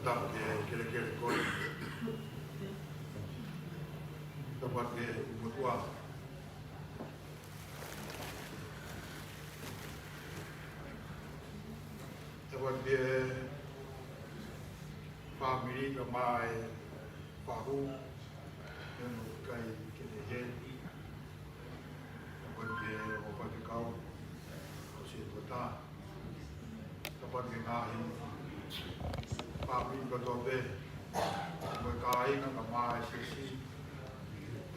tak kira-kira kau. Tempat ke mutua. Tempat dia family kemai pahu yang kai kene tempat dia opa kau si kota tempat dia ngahi family kotobe mereka yang kemai sisi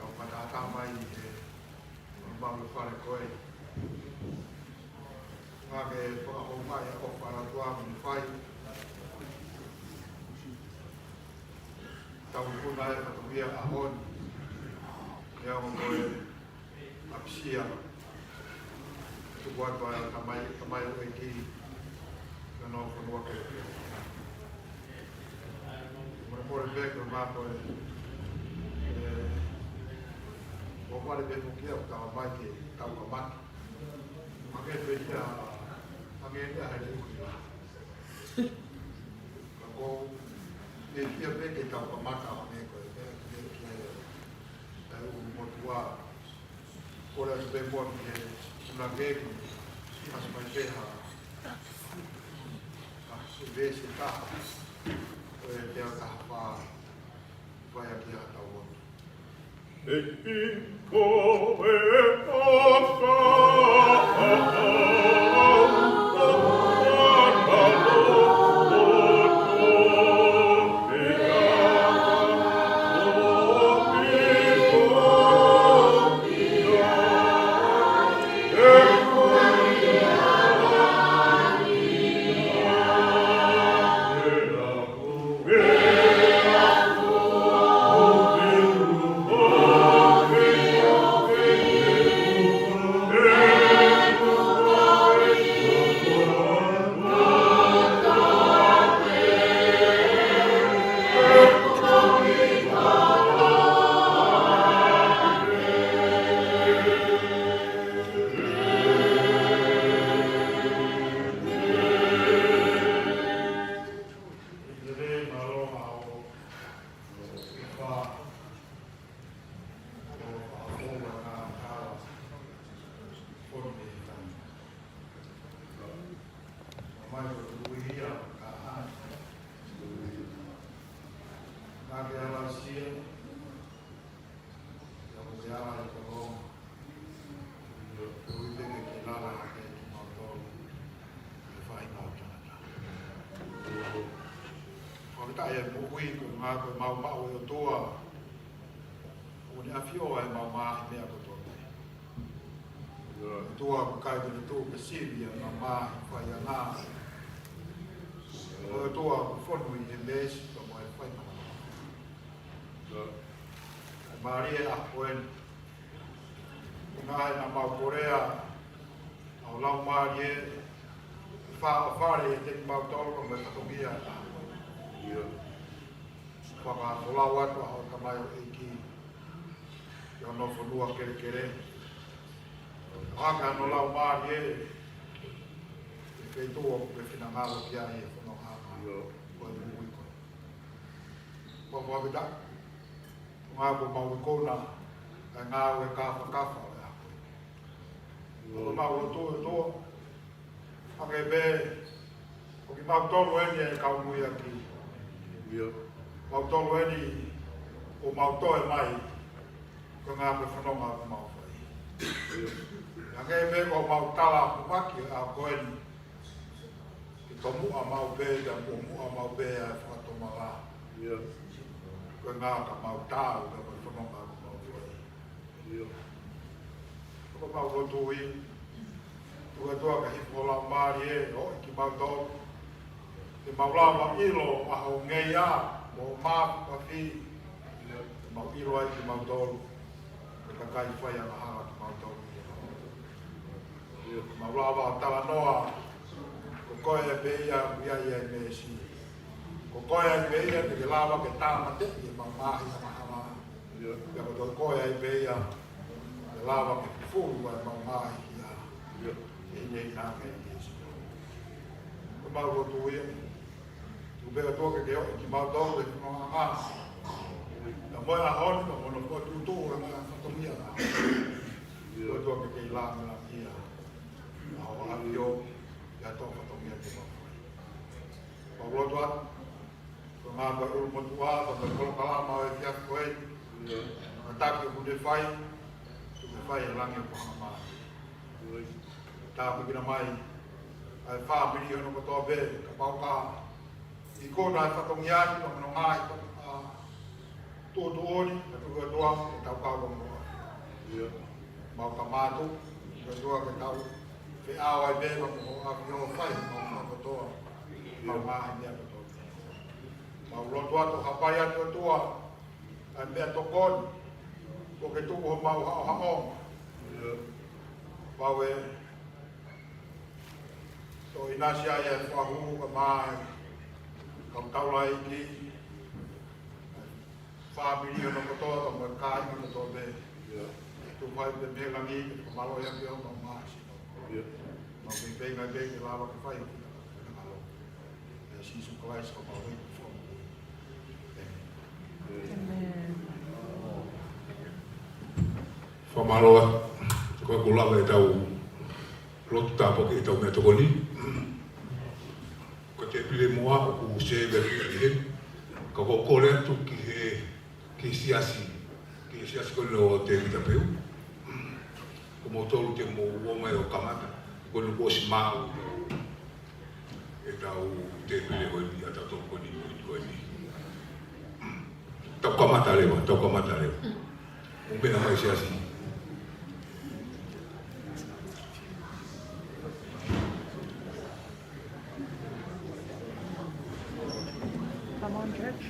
kau pada tamai membangun fare koi ngake Fakahoko ya kok para tua menfai tahu pun ada katubia ahon yang boleh apsia tu buat para tamai lagi kena pun waktu mereka baik rumah boleh orang ada berfikir kalau baik tahu kemat makin beda makin dia ada ikut kalau dia pergi tahu kemat apa ni kau dia umur tua orang sebelum dia lagi masih masih sudah setah dia kahwa supaya dia tahu. Kaya buui ko nga ko maumau yo tua. Uni afio ai maumau me ako to. Tua ko kai ko tu ke Sibia maumau fai ana. O tua ko fonu i les ko mo fai na. Maria apoen. Ngai na mau Korea. Au lau Maria fa te mau tol ko me ko bia. Fakahoko tu ahon kamai iki yang no fodua kere aka no lau mar ye feito o que finangalo kia e no aka ko muy ko ko bida nga ko mau ko na nga we ka ya ko mau to ake be ko ki mau to wen ka mu ya ki mau tolu ini, o mau toe mai, ko ngā pe whanonga ko mau whai. Ngai me ko mau tala pumaki a koeni, ki to mua mau pe, da ko mua mau pe a whakatoma la. Ko ngā ka mau tāu, da ko whanonga ko mau whai. Ko mau rotu i, tua ka hipo la maari e, o ki mau tolu. Te maulawa ilo a hau ngei a, mo maa pafi, mau ilo ai ki mau tolu, te kakai whai a hanga ki mau tolu. Maulawa tala noa, ko koe e beia, ia ia e mesi. Ko koe e beia, te ke lawa ke tāma te, i mau mahi a mahama. Ia ko koe e beia, te lawa ke furu e mau mahi ia. E nei nāke e mesi. Ko mau rotu ia, Ubea toa ke o ki mau tau le kino ngā. Na moe a honi na mono kua tutu o ngā whakamia ngā. Ua toa ke kei la me la kia. Na o api o ia toa whakamia te mawhai. Pauloto atu. Ko ngā pa uru motua, pa pa kolo kalama o e kia koe. Ka taki o kune whai. Tu me whai e langi o kohanga maa. Tā pukina mai. Ai whāpiri hono katoa be, ka pau kā. I kōna e whakongiani, ka mano ngā i tō ori, ka tuku atoa, ka tau kā wangoa. Mau ka mātu, ka tua ka tau, ke āo ai bēwa ko api o whai, mau katoa, mau ngā i mea katoa. Mau roto atu, hapai atu atua, ai mea tokoni, ko ke tuku ho mau hao haonga. Mau e, so inasi ai e whahu ka mai, ka taula i ki, whāpiri o no katoa, ka mai kāi o katoa be. Tu whai te me langi, ka malo ia ki o no maasi. Mau ke pei ngai pei, ke lawa ke whai o ki ka malo. E sisu kalais ka mau hei ku whamu. Whamaloa, koe kulawa e tau lotu tāpoke e tau mea tokoni. Ko te pile moa o ku se veri he. Ka kore atu ki siasi koe o Tevita Peu. Ko mo tolu te mo uoma e o kamata. Ko no kosi mau e tau te pile koe ni a tau tolu koe ni. Tau kamata rewa. Umbena mai siasi. Come on, church.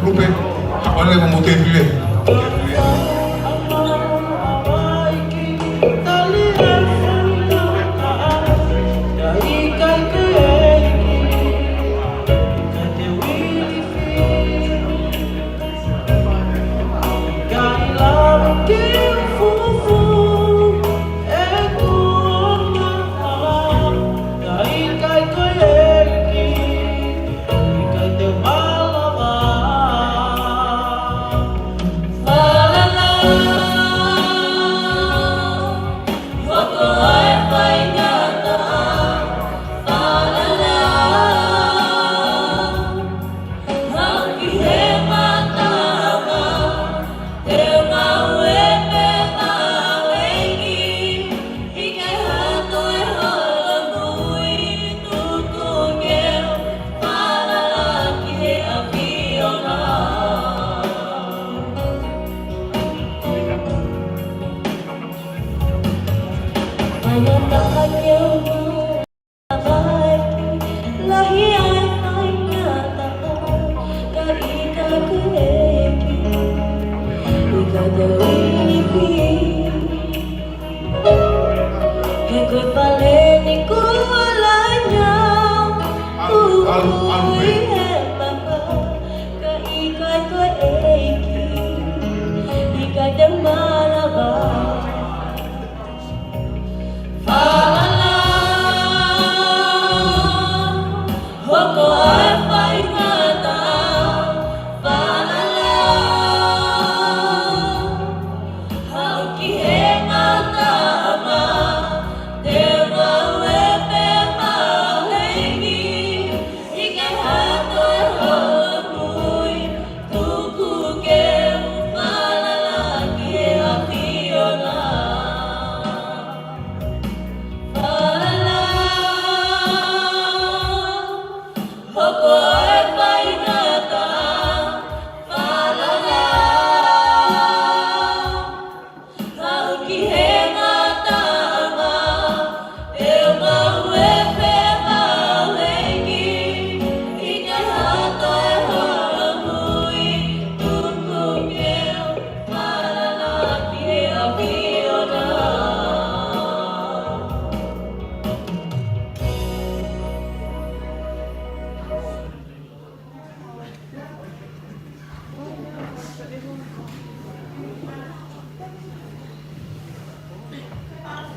lupe, hapale mo te pile.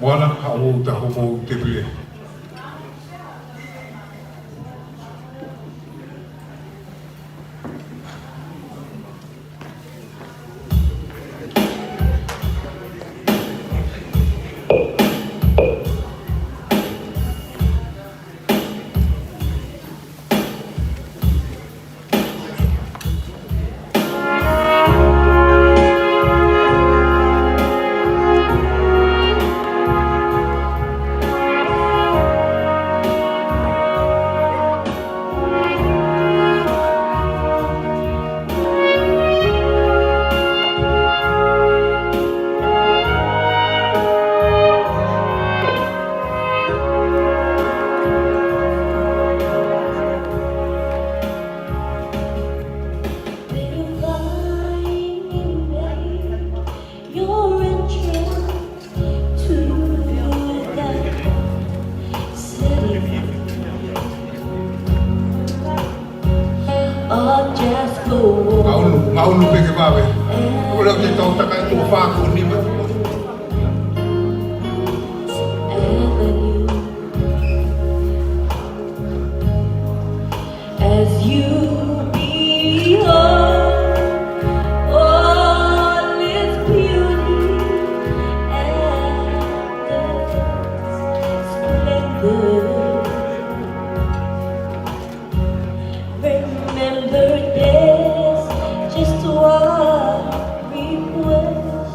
Moana hau ta homo te pile. Maulu peke bawe. Ula te tau taka tu whaku ni ma. As you behold all its beauty and splendor, remember this, just one request.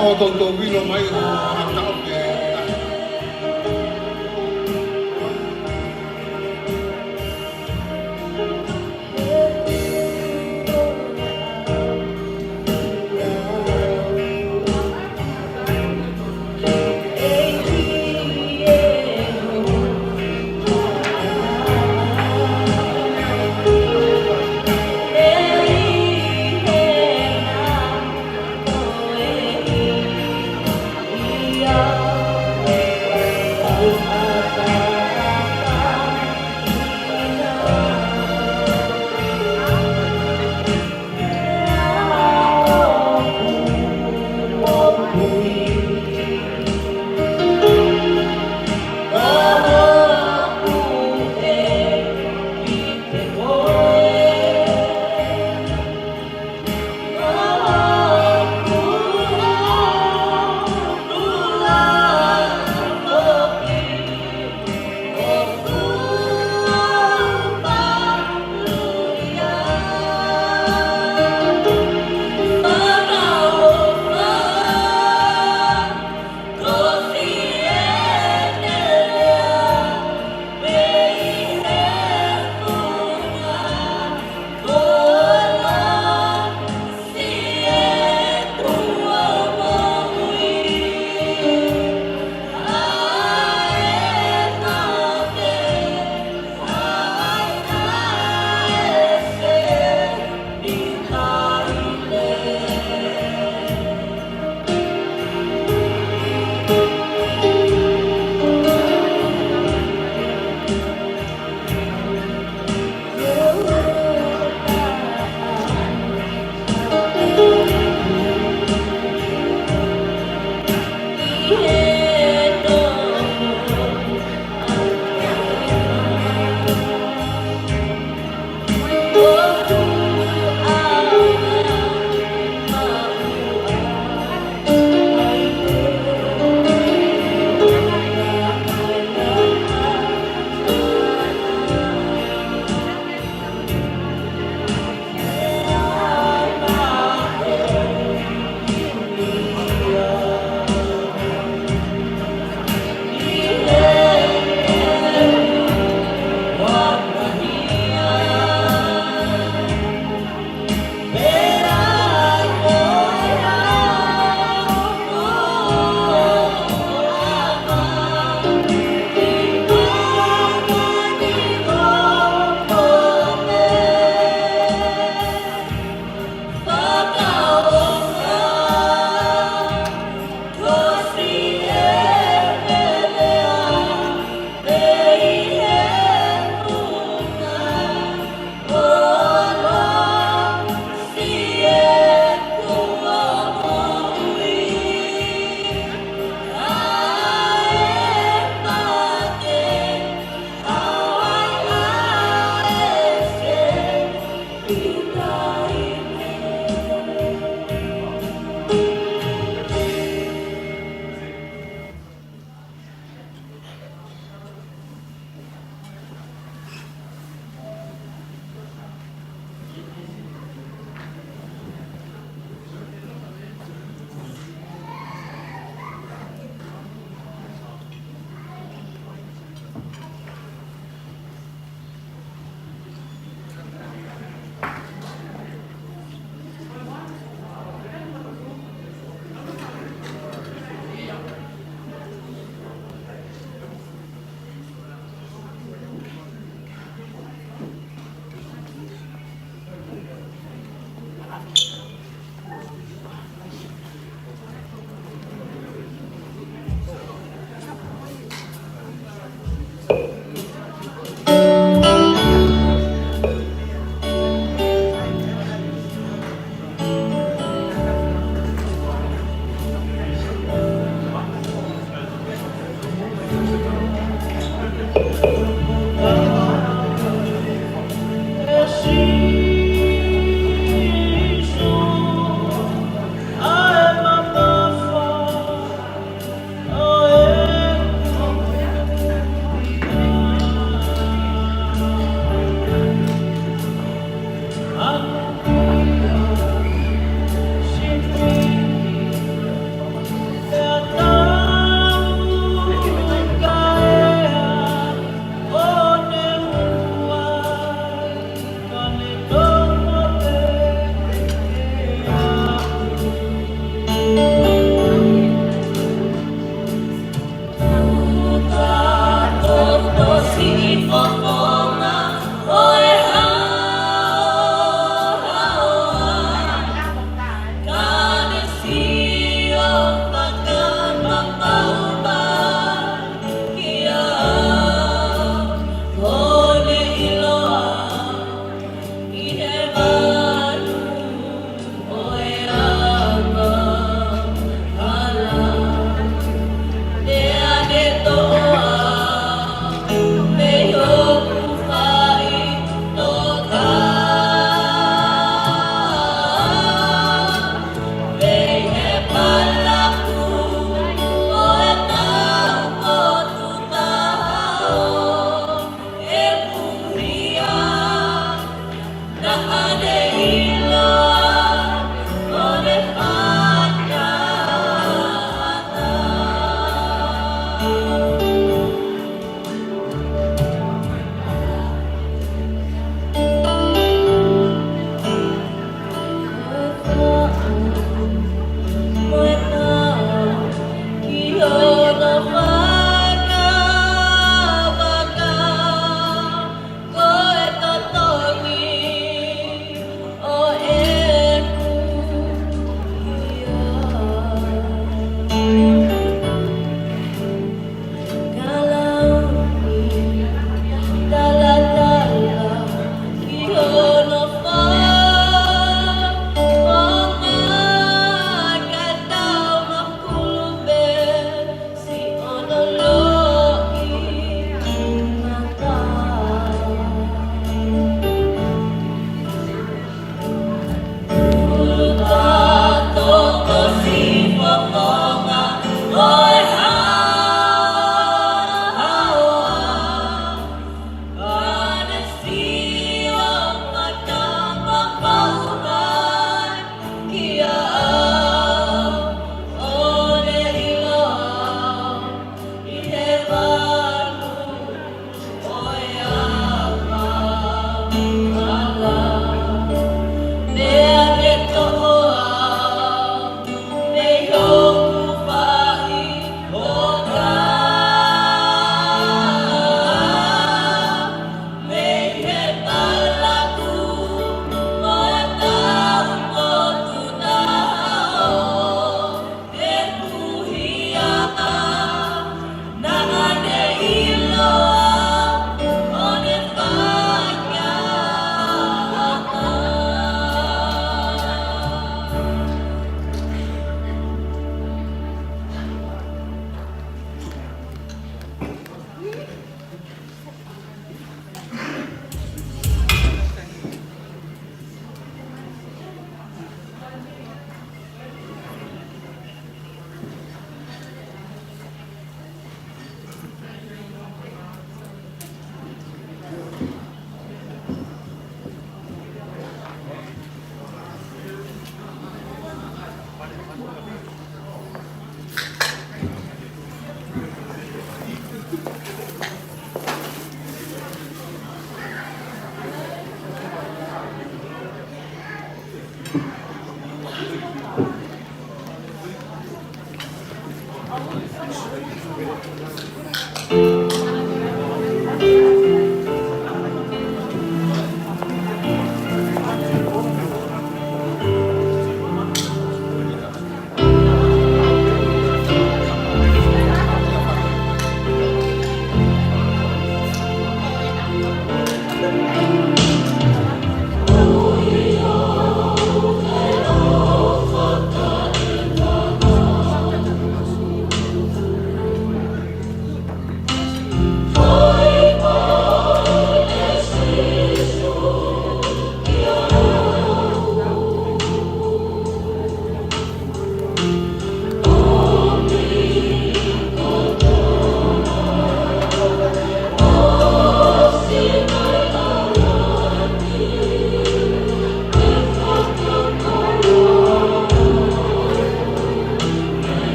o toto vino mai o atau ke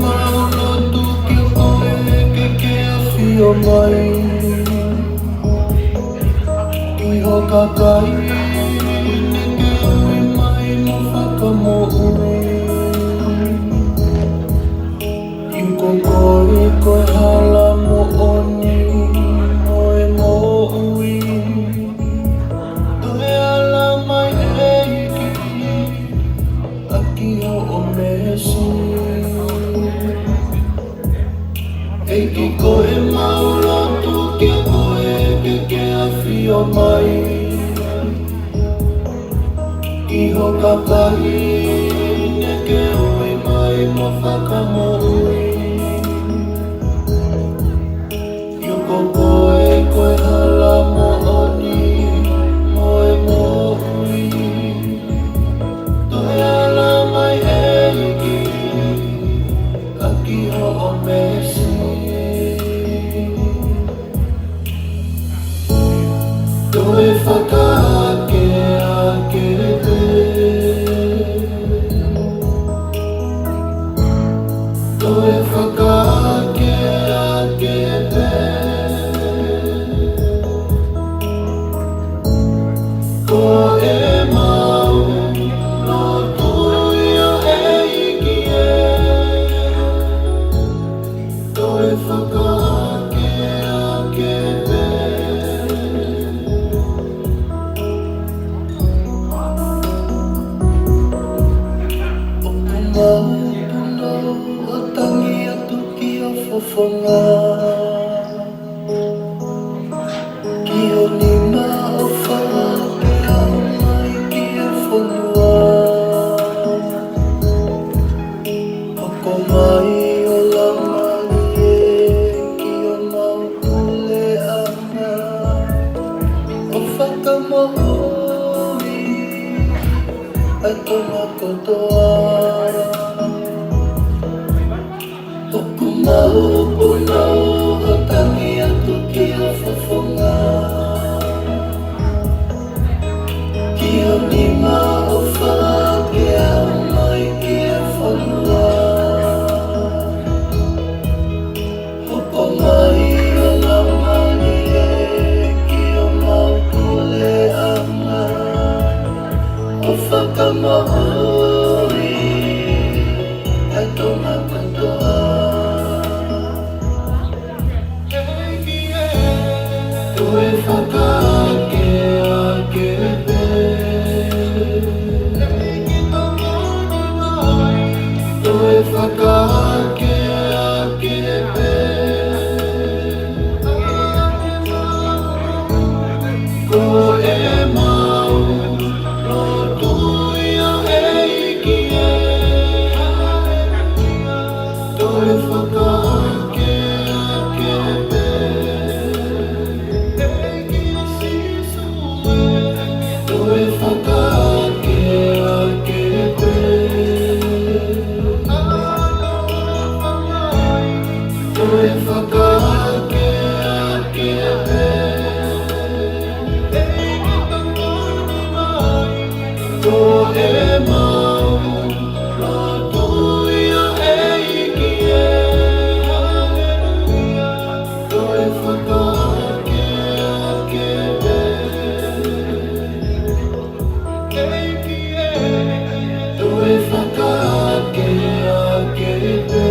mauna tuki koe ke awhio mai Iho kakai ke ui mai mo whakamo'ui Iuko koe koe hala mo oni moe mo'ui Toe ala mai eiki Aki ho o mesi Eiki koe maula tuki koe ke awhio mai Iho kakai ke ui mai mo whakamo'ui Iuko koe koe hala mo oni moe mo'ui Toe ala mai eiki Aki ho o mesi Toe whakaake ake te Toe whakaake ake te Ko e mau no tuia e iki e Toe whakaake ake te Maupuna o tangi atu ki o fofonga Ki o nima o whanga ke au mai ki e whonua Hoko mai o lamani e ki o maupule anga O whakamo'ui ai tona kotoa Toku maupuna o tangi atu ki o fofonga Ki o nima o whake au mai ki e whanua Hoko mai o lamani e ki o maupule anga O whakamo'ui ai tona kotoa Toe whakaake ake pe Toe whakaake ake pe Ko e mau no tuia e iki e Toe whakaake ake pe Toe whakaake ake pe Toe whakaake ake pe Ko e mau no tuia e iki e Toe whakaake ake pe Toe whakaake ake pe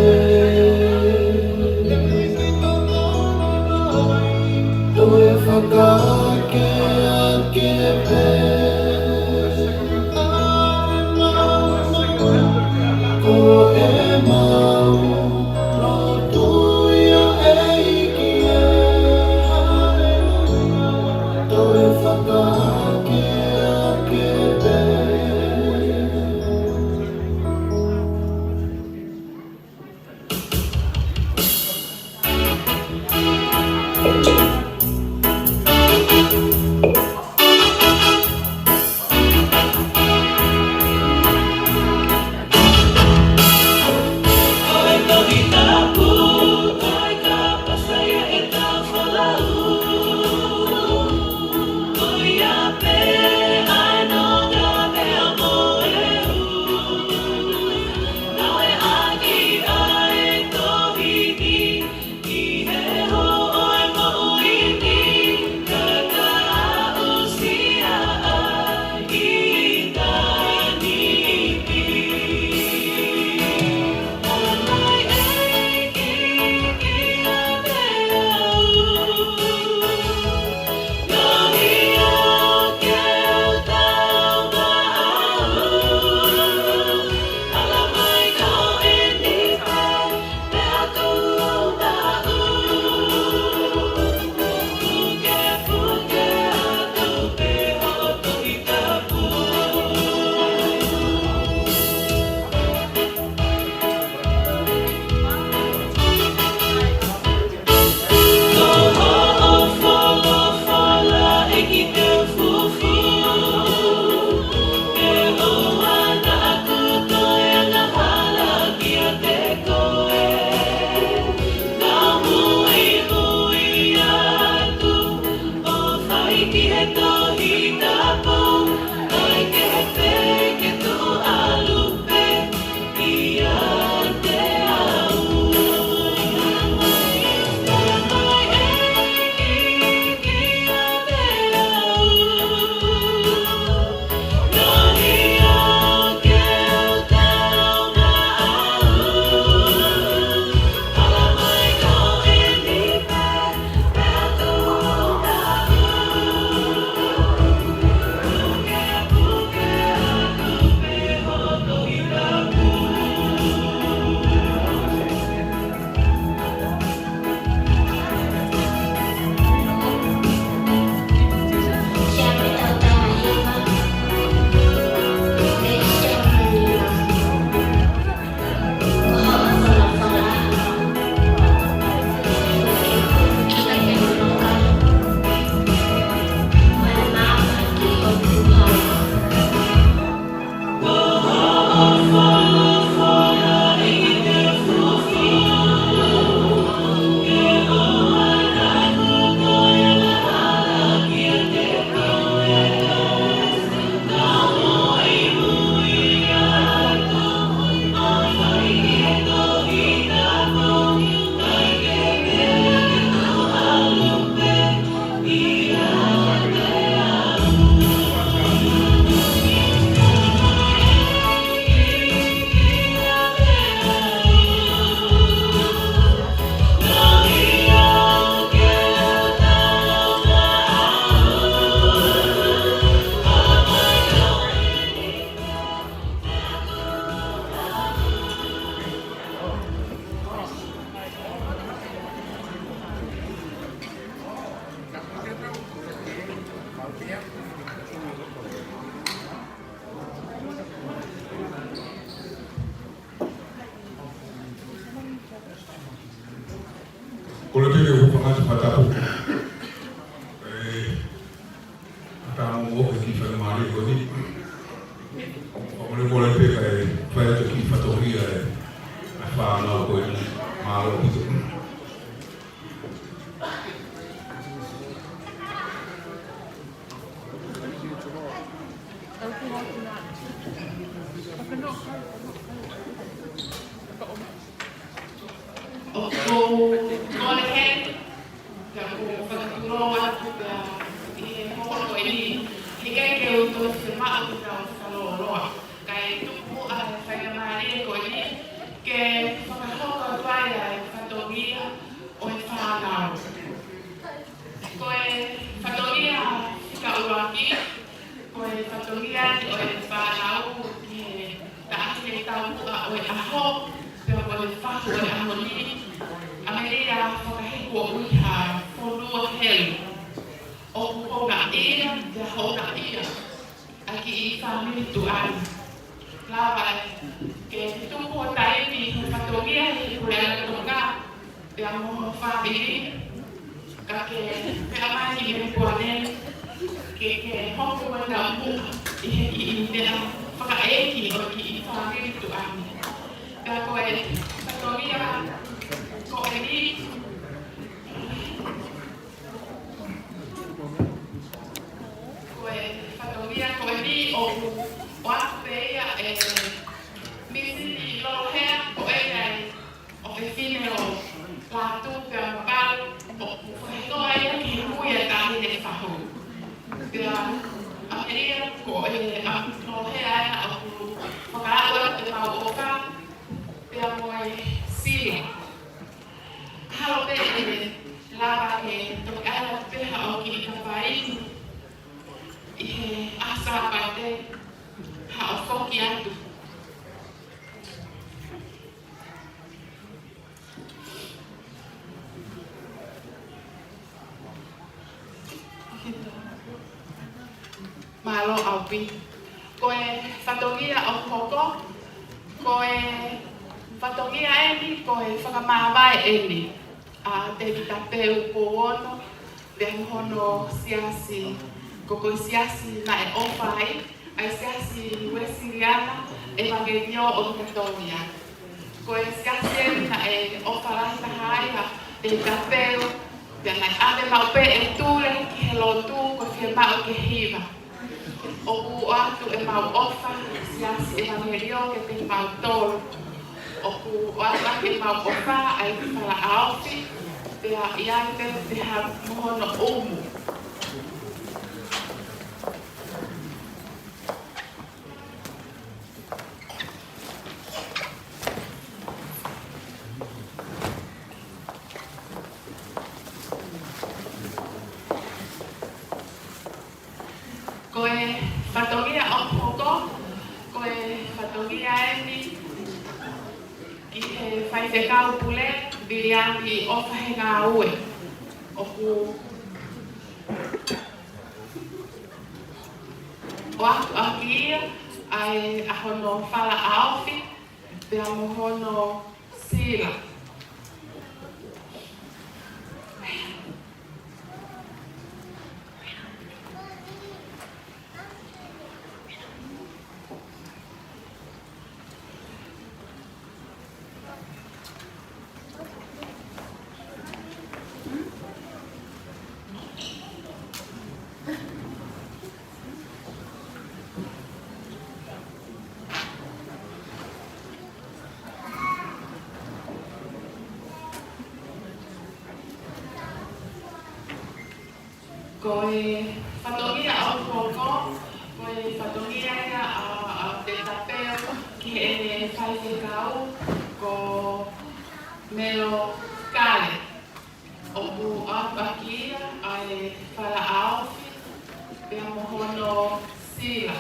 Ko le pele o whakata whatapo. Ata mo o ki whakamare ko ni. O le mo le peka e whaia to ki whatohia e a whanau ko e maaro pito. Malo aupi. Koe whatongia o koko, koe whatongia eni, koe whakamawai eni. A Tevita Peu Pouono, le hono siasi, koko siasi na e ofai, ai siasi wesiriana, evangelio o Katolia. Koe siasi eni na e ofarai tahai, Tevita Peu, le nai ane maupe e tule ki he lotu, koe fia mau ke hiva. O ku atu e mau ofa, siasi evangelio ke te mau tolu. O ku atu e mau ofa, ai whala aofi, te a iante te ha mohono umu. Koe whatongia o koko, koe whatongia eni, ki he whaite kau pule, biriani o whahenga ue. O ku o atu aki ia, ai ahono whala aofi, pia mohono sila. Koe whatongia o koko, koe whatongia ia a Tevita Peu ki e whaite kau ko meo kare. O ku atu aki ia ai whala aofi, pia mohono sila.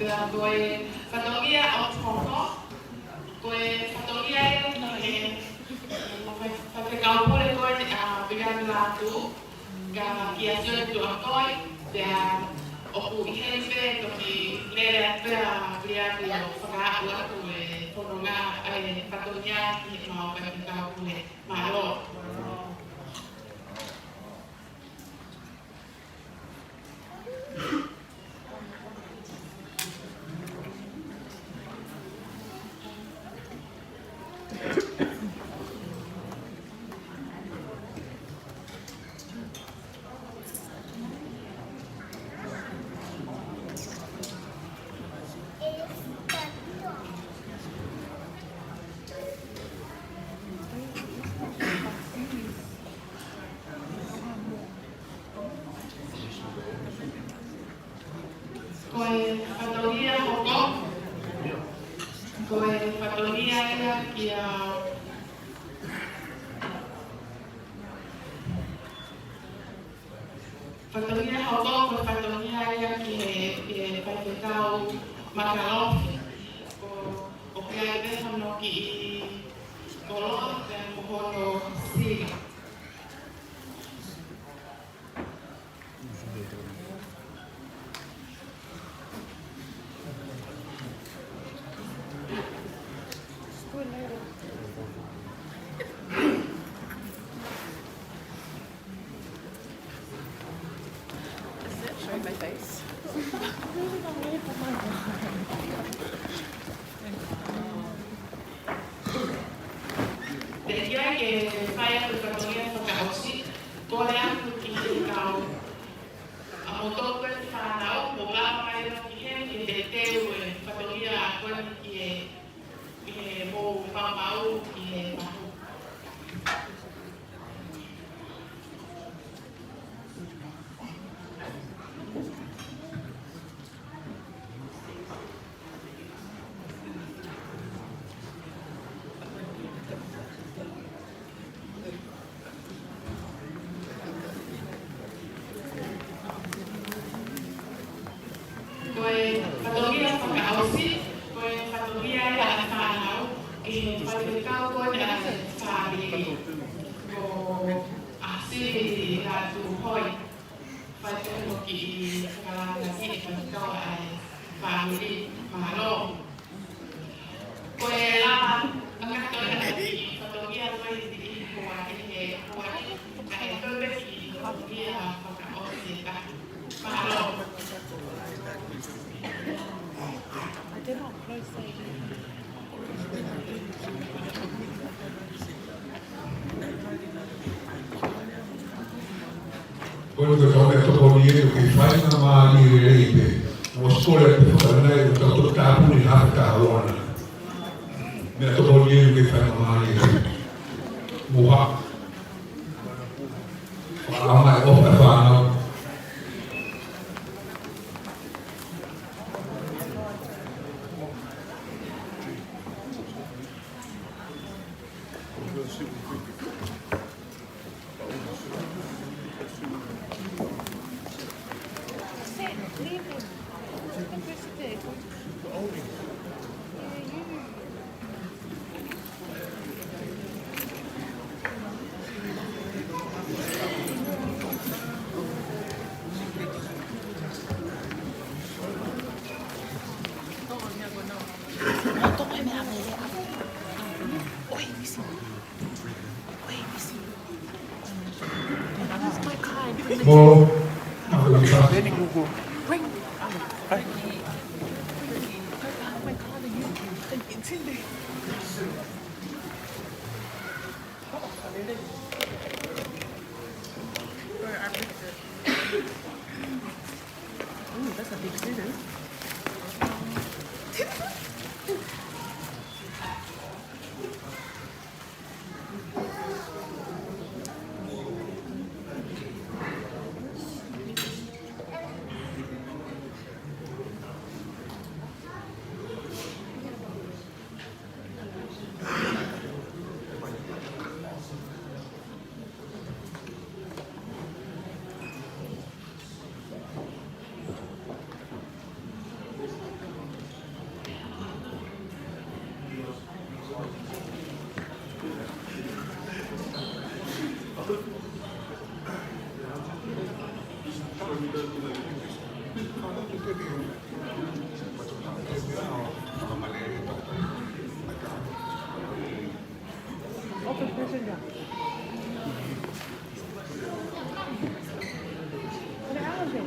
Pea koe whatongia o koko, koe whatongia ia ki he whakekau pule pilihan laku, ga kiasyo tu akoi, dan oku ihempe toki lele pilihan dia fakahoko aku pononga patonya mau kita kule malo. Koe patogia hoko, koe patogia ia kia patogia hoko, koe patogia ia kia paikau makalofi, o kia ibe hono ki kolo dan mohono siga. Showing my face. Decía que falla tu patogia Fakahoko, kore aku ki kau amoto kan fanau bola mai no ki hen ki de teu patogia kon ki mo maumau ki mahu. Koe patogia Fakahoko, koe patogia ia fanau ki paikau kon fari ko asili ratu hoi paikau ki fakamalele paikau ai family malo. Koe lama angkat koe ki patogia koe di kuat kai koe ki patogia Fakahoko ka malo. I did not close the Quello che ho detto con ieri che fai una mano di rete, non solo per fare un tutto capo di alta buona. Mi ha detto con ieri che fai una mano di rete. Muha. Fa mai offre fanno. leave him. I think we're sick. Yeah, you. That's my kind. Well, Bring. Bring. My card and you. It's in there. Ooh, that's a big scissors. Open prison gun. What the hell is it?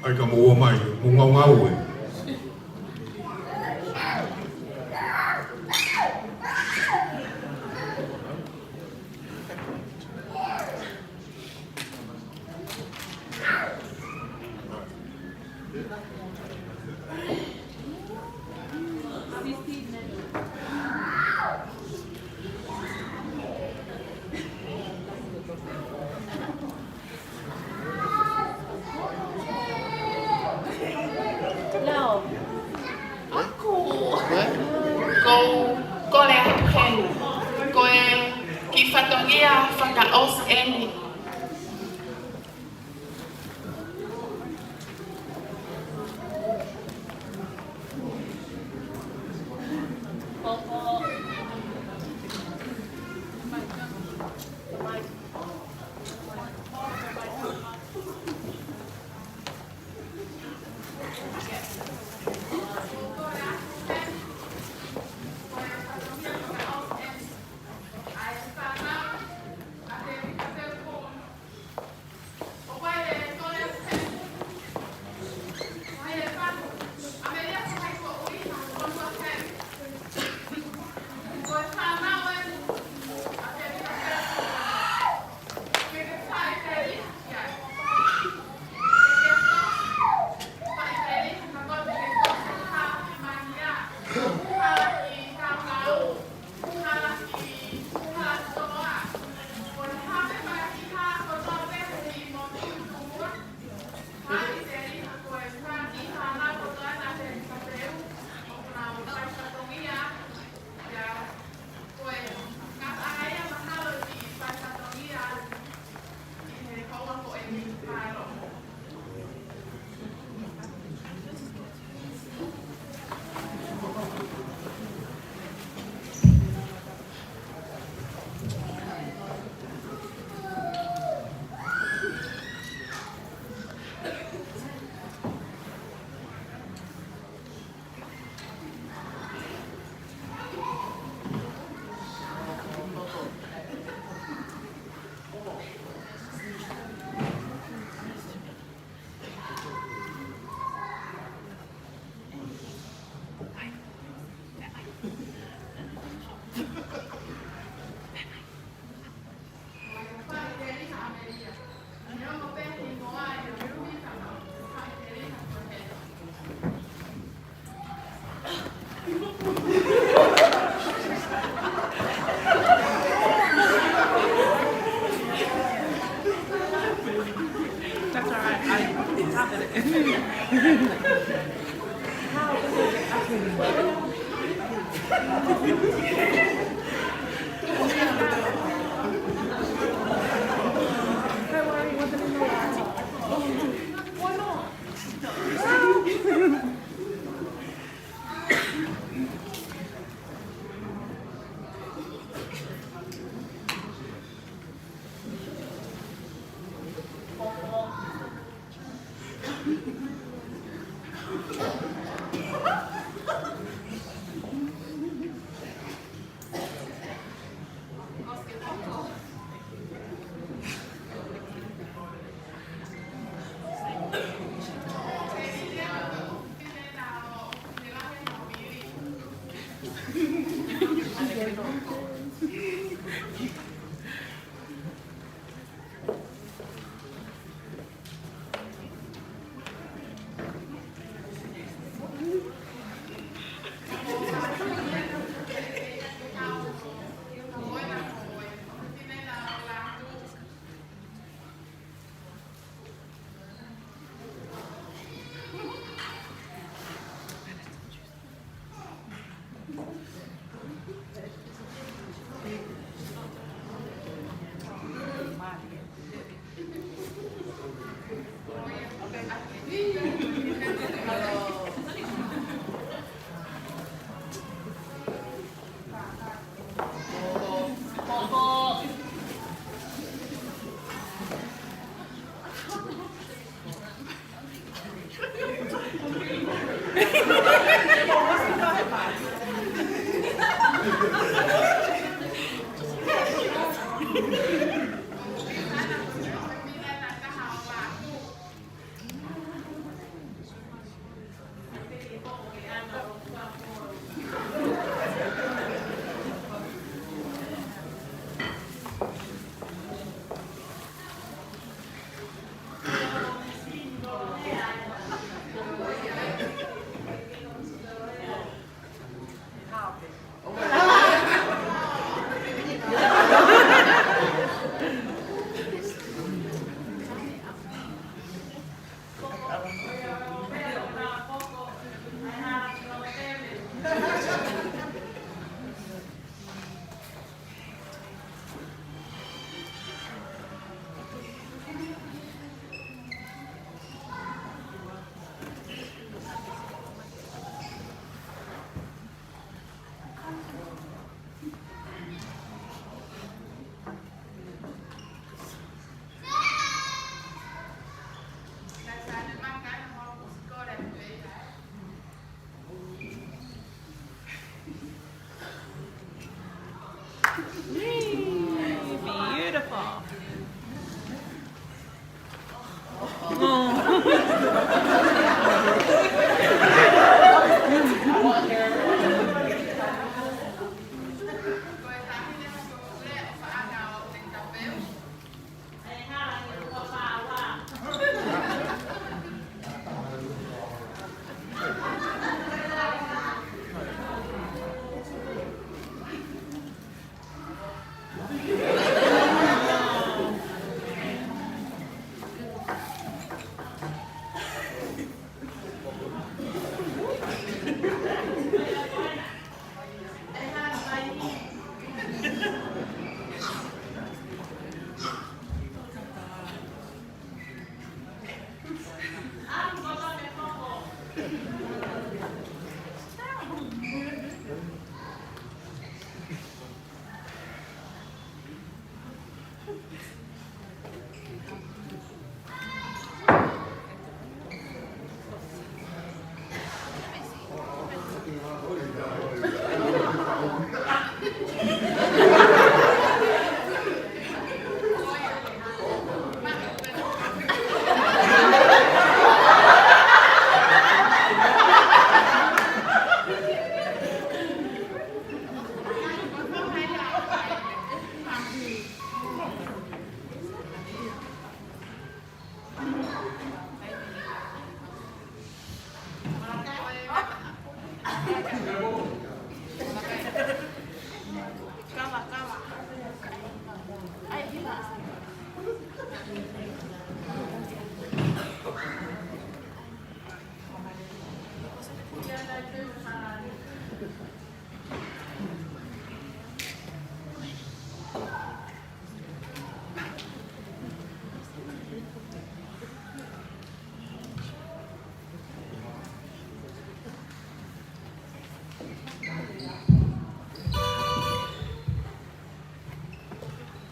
ai ka mua mai, mo ngau ngau e. Ko le pen, ko e ki whatongia whakaos eni.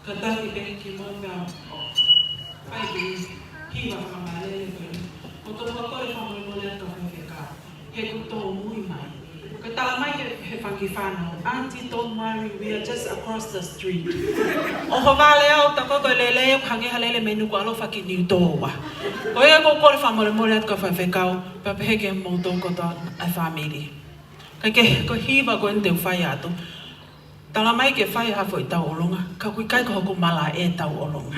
Kataki benki monga pai hiva fakamalele koni. O tō kakore whamole ka whewheka. He kuto mui mai. Ka tala mai he whangi whanau. Auntie, don't worry, we are just across the street. O ho vale au ta koko lele hangi halele menu ko alo whaki niu tōwa. O e kokore whamole ka whewhekau. Pape heke mo tō koto a family. Ka ke ko hiva ko ente whai atu. Tala mai ke whai hafo I tau olonga, ka kui kai ko hoko mala e tau olonga.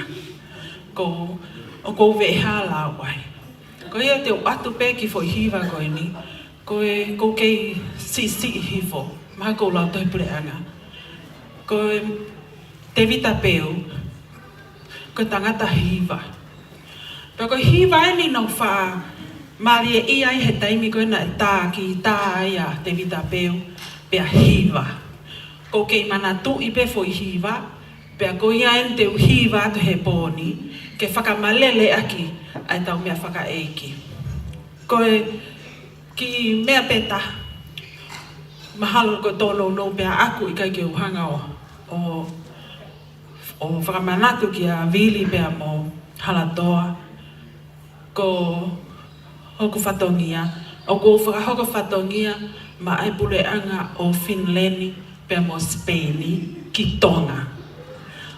O ko weha la wai. Ko ia te atu pe ki fo hiva ko ini, ko kei si hifo, maha ko lau toi pure anga. Ko Tevita Peu, ko tangata hiva. Pero ko hiva e ni nau wha, mari e iai he taimi ko ina tā ki tā ia Tevita Peu, pea hiva. Ko kei mana tu I pe foi hiva, pea ko ia en te hiva atu he pōni, ke fakamalele aki ai tau mea whakaeiki. Ko ki mea peta, mahalo ko tōlo no pea aku I kai ke uhanga o whakamanatu ki a vili pea mo halatoa, ko hoku whatongia, o ko whakahoko whatongia ma ai puleanga o Finleni, pea mo Spaini ki Tonga.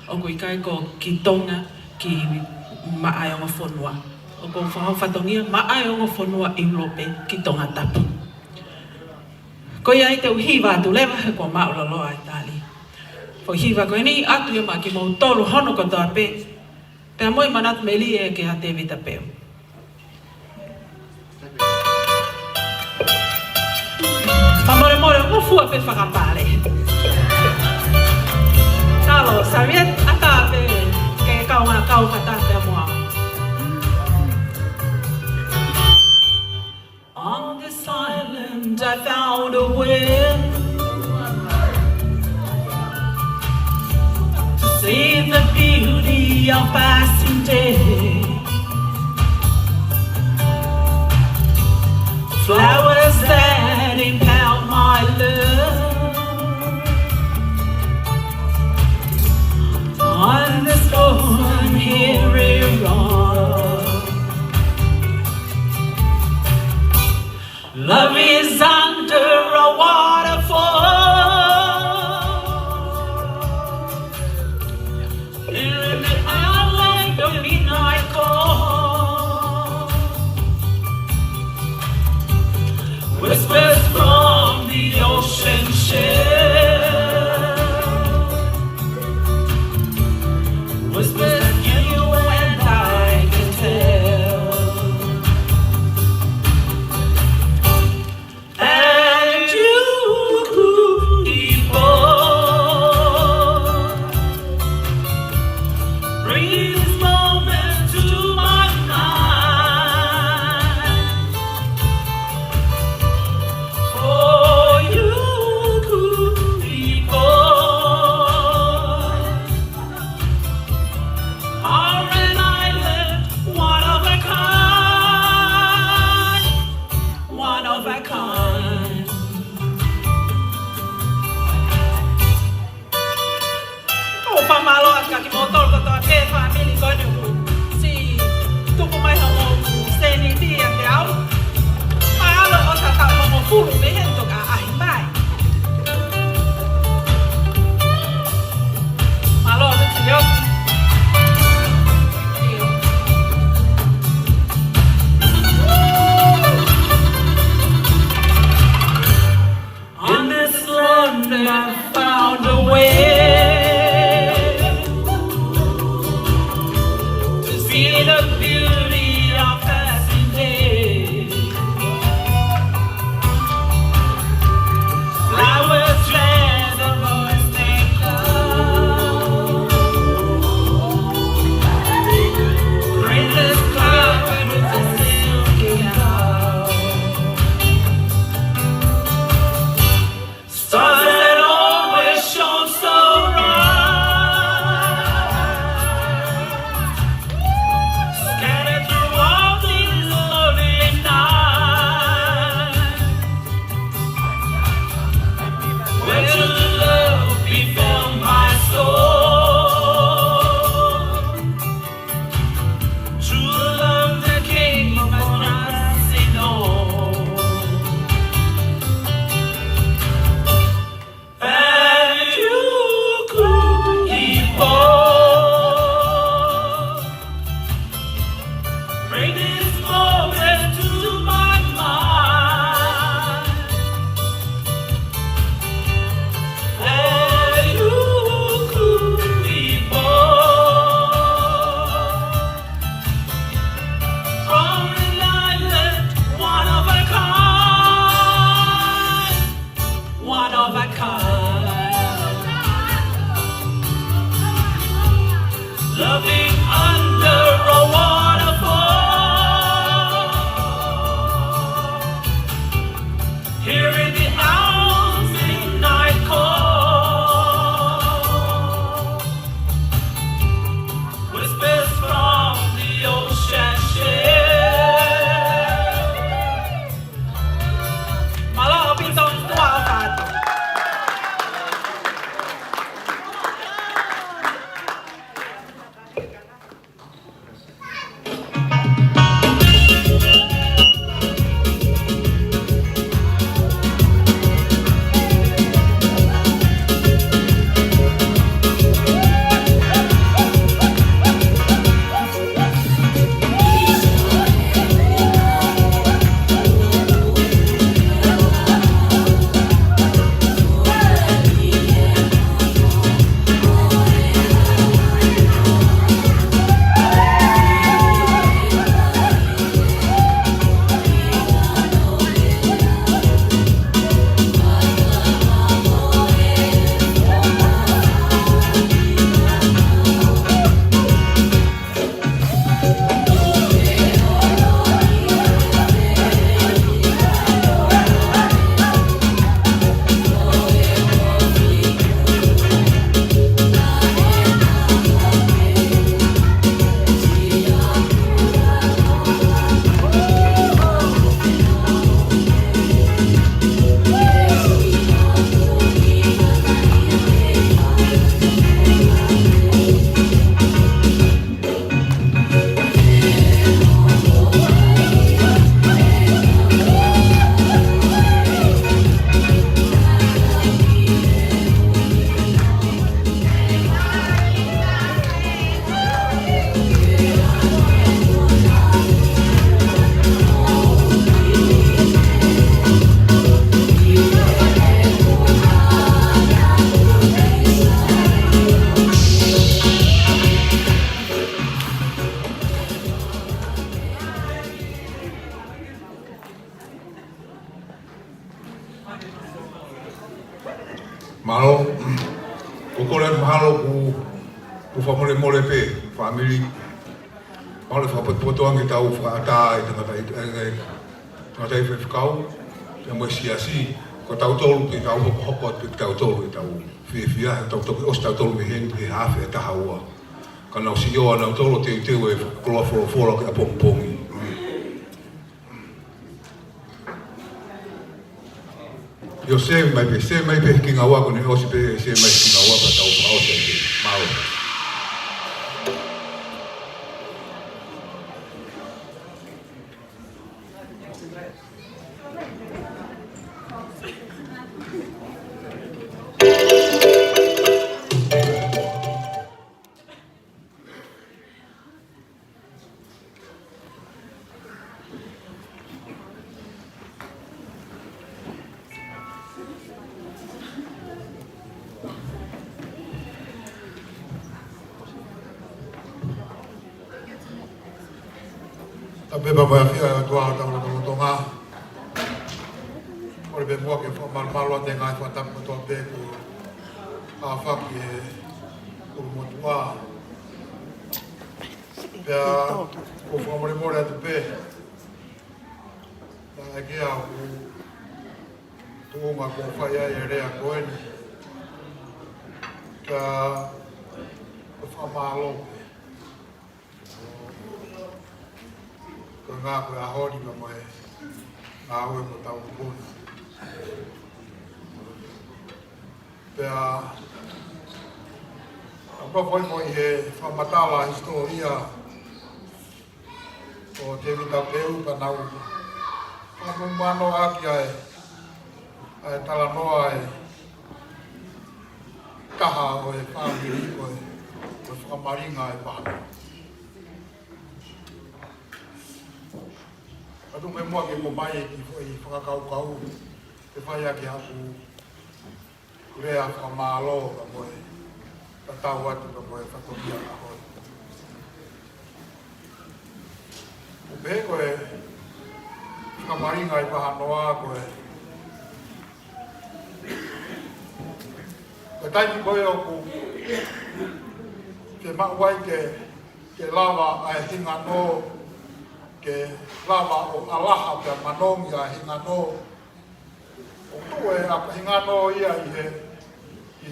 O ko ikai ko ki Tonga ki maai o whanua. O ko whatongia maai o whanua Europe ki Tonga tapu. Ko ia I te uhiva atu lewa he ko mauloloa I tali. Ko hiva ko ini atu ia ma ki mau tolu hono ko toa pe. Pea moi manat meli e ke a Tevita Peu. Pamore mo fua pe whakapale. Talo, sabiet ata pe ke kau ngā kau kata pe moa. On this island I found a way to see the beauty of passing day. Flowers that impel my love on this golden hairy rock. Love is under a waterfall in the island of midnight call. Whispers from the ocean shell, whispers that you and I can tell. And you, people, bring this moment to my mind. For you, people, are an island, one of a kind, one of a kind. O pamalo at kakimotol ko to pe family ko ni si tupo mai hamo se ni ti ang diao. Malo o sa tao mo fulu me hento ka ai mai. Malo de tio. On this land I found a way to see the beauty of passing day. Flowers red, the birds they come. Breezes covered with the Mahalo. Kokore mahalo ku whamole pe, family. Mahalo whapotoangi tau whaata e tangata i whewhikau. Te mo siasi, ko tau tolu pe tau hoko pe tau tolu e tau whiawhia, tau toki os tau tolu me hen e hawhi e taha ua. Ka nau si oa nau tolu te e koloa whora ki a pongpongi. Yo se mai pe ki ngā wako ne osi pe se mai ki ngā wako tau pao se pe mao. Tapi bapa fia tua tau tonga. Ore be mua ke malo te ngai fa tap to be ku a fa ki ku mo tua. Ya ku fa mo te be. Ta ke a ku tu ma ku fa ya re a ko ni. Ka ku fa malo. Ko ngā koe a hori ma moe ngā ue mo tau kona. Pea, a pawhoi mo i he whamatala historia o Tevita Peu Pouono. Whamu mano aki ai tala noa kaha o whamiri o whamaringa pāna. Atu me mua ke ko mai ki foi Fakahoko te whai ake haku kurea whamalo ka moe ka tau atu ka moe whakotia ka hoi. Upehe koe whamaringa i paha noa koe ka taiki koe oku ke mauai ke lava ai hinga no ke lava o alaha pe manongi a hingano. O tue a hingano ia i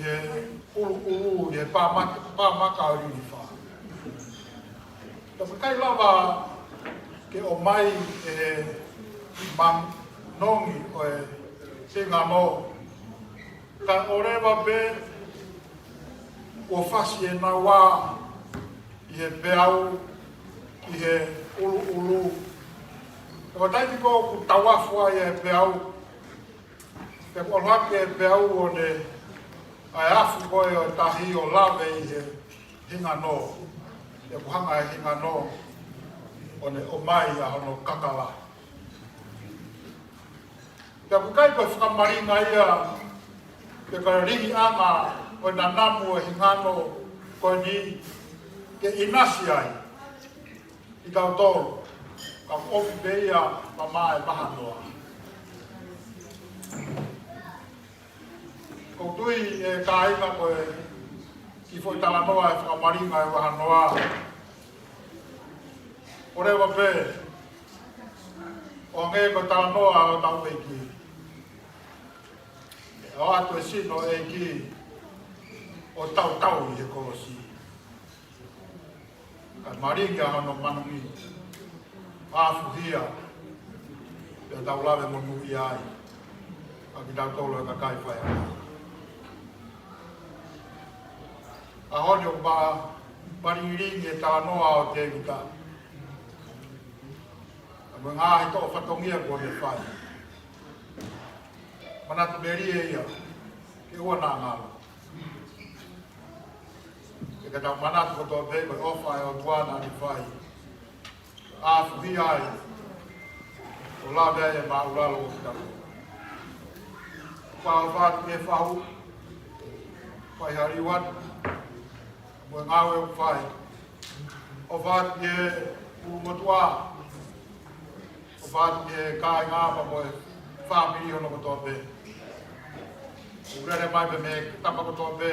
he ulu i he pāmaka o riniwha. Ka kai lava ke o mai e manongi o e hingano. Ka orewa pe o whasi e na wā i he peau i he ulu. Ko taiki ko ku tawafua e peau. Ke ko lake e peau o ne ai afu koe o tahi o lawe i he hinga no. Ke ku hanga e hinga no o ne o mai a hono kakala. Ke ku kai koe whakamaringa ia ke koe ringi anga o na namu e hinga no koe ni ke inasi ai. I tau tōru, ka opi beia ma mae mahanoa. Ko tui e ka inga koe ki foi talanoa e whakamaringa e wahanoa. O rewa pe, o nge ko talanoa o tau e ki. O atu e sino e ki o tau i he kolosi. Ka maringa hano manungi, āwhuhia, pia tau lawe mo nui ai, a ki tau tolo e ka kai whai ai. A honi o pariringi e tā noa o Tevita. A mō ngā hi tō whatongia ko he whai. Manatu meri e ia, ke ua nā ngāla. Ka tau manatu ko tō pei koe ofai o tuana ni whai. Āwhuhi ai, o lawe ai e mauralo o ki tau. Whao whātu e whahu, whai hari watu, mo ngāwe o whai. O whātu e umotua, o whātu e kāi ngāma mo e whāmiri hono ko tō pei. Urere mai pe me tapa ko to be.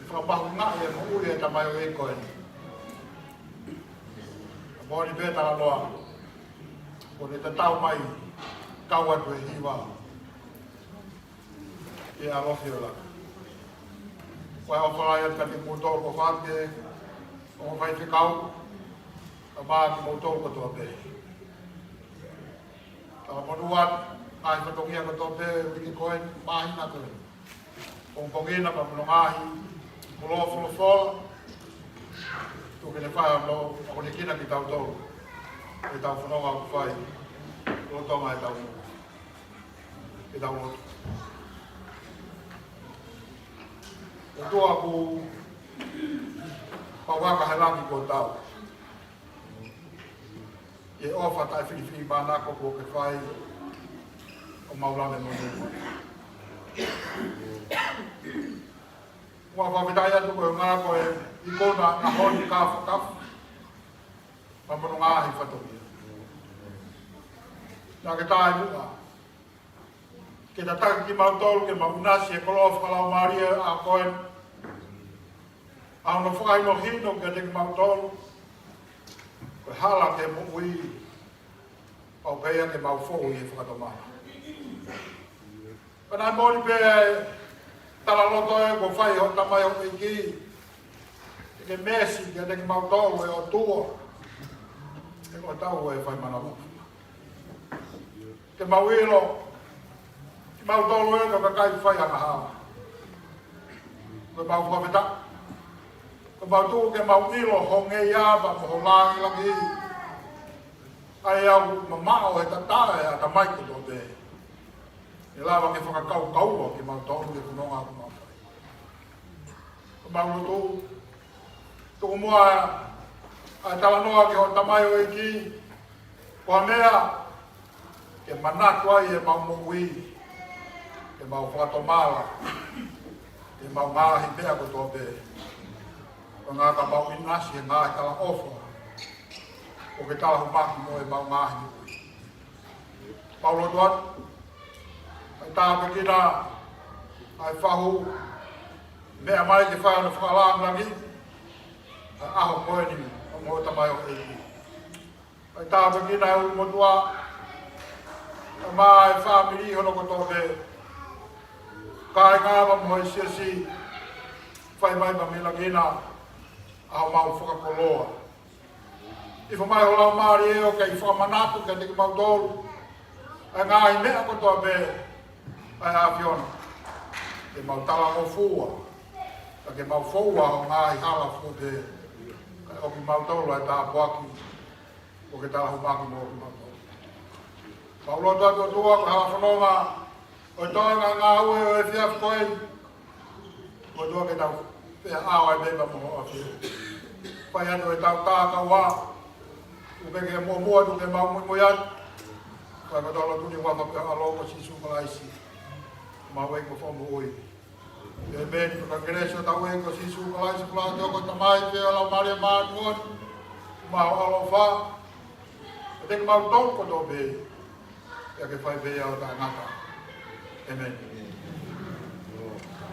Fa ba nga e mo ue ta mai o e ko. Mo ni be ta loa. Ko ne ta tau mai kau atu e hiwa. E a lofi o la. Wai o whai at kati mūtou ko whake, o whai te kau, a maa ki mūtou ko tō pe. Tā monuat, ai whatongia ko tō pe, wiki koen, mahi na koen. Kong pongina pa muno ngahi, mulo fulo fola, tu kene whai amlo, ako ne kina ki tau tō, e tau whanonga ku whai, o tonga e tau e tau lotu. O toa ku pawaka halangi ko tau. E ofa tai whiwhi mana ko ke whai o maulane no nua. Mua whawhitai atu koe ngā koe I kona na honi kafu kafu. Mamono ngāhi whatokia. Nā ke tāi mua. Ke ta taka ki mautolu ke maunasi e kolofa kalau maria a koen. Au no whakai no hino ke te ki mautolu. Koe hala ke mui au pea ke maufou I e whakatomana. Kana mori pe tala loto e ko whai ho tamai ho iki. Ke mesi ke te ki mautolu e o tua. E ko tau e whai mana mufu. Ke mauilo. Mau tolu e ka kai whai anga hawa. Koe mau whawheta. Koe mau tū ke mau ilo honge iaba mo ho langi langi. Ai au mamao he tatae a ta mai kuto te. E lawa ke whakakau kaua ke mau tolu ke kunonga ku mau whai. Koe mau lutu. Tuku mua ai talanoa ke ho tamai o iki. Koa mea ke manaku ai e mau mui. Ke mau whakatomala, ke mau ngahi mea ko tō pe. Ko ngā ka mau inasi e ngā e tala ofa. O ke tala humaki mo e mau ngahi mui. Paulo tuat, ai tā pe kina, ai whahu, mea mai ke whai ana whakalang lagi, ai aho koe ni, o mo tamai o eiki. Ai tā pe kina e umotua, ai mai whamiri hono ko tō pe. Kai ngāwa mo I si whai mai ma me lagina au mau whakakoloa. I whamai ho lau maari e o kei whamanatu kei teki mau tolu. Ai ngāhi mea kotoa me ai awhiona. Ke mau tala o fua. Ta ke mau fua o ngāhi hala fute. Kai o ki mau tolu ai tā puaki. O ke tala humaki mo o ki mau tolu. Mau loto atu tua ko hala whanonga. O toa ngā ue o e whiaf koe, o toa ke tau whea awa e beba mo o whiu. Pai atu e tau tāka wā, u peke mua mua tu ke mau mui atu. Kai ka tola tuni wama pe aloko si sukalaisi, mau e ko whamu ui. E meni ka keresio tau e ko si sukalaisi kula teo ko tamai pe alau maria mātuon, mau alo wha. E teke mau tau ko tō be, e ke whai be au tā ngata. Amen.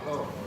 Oh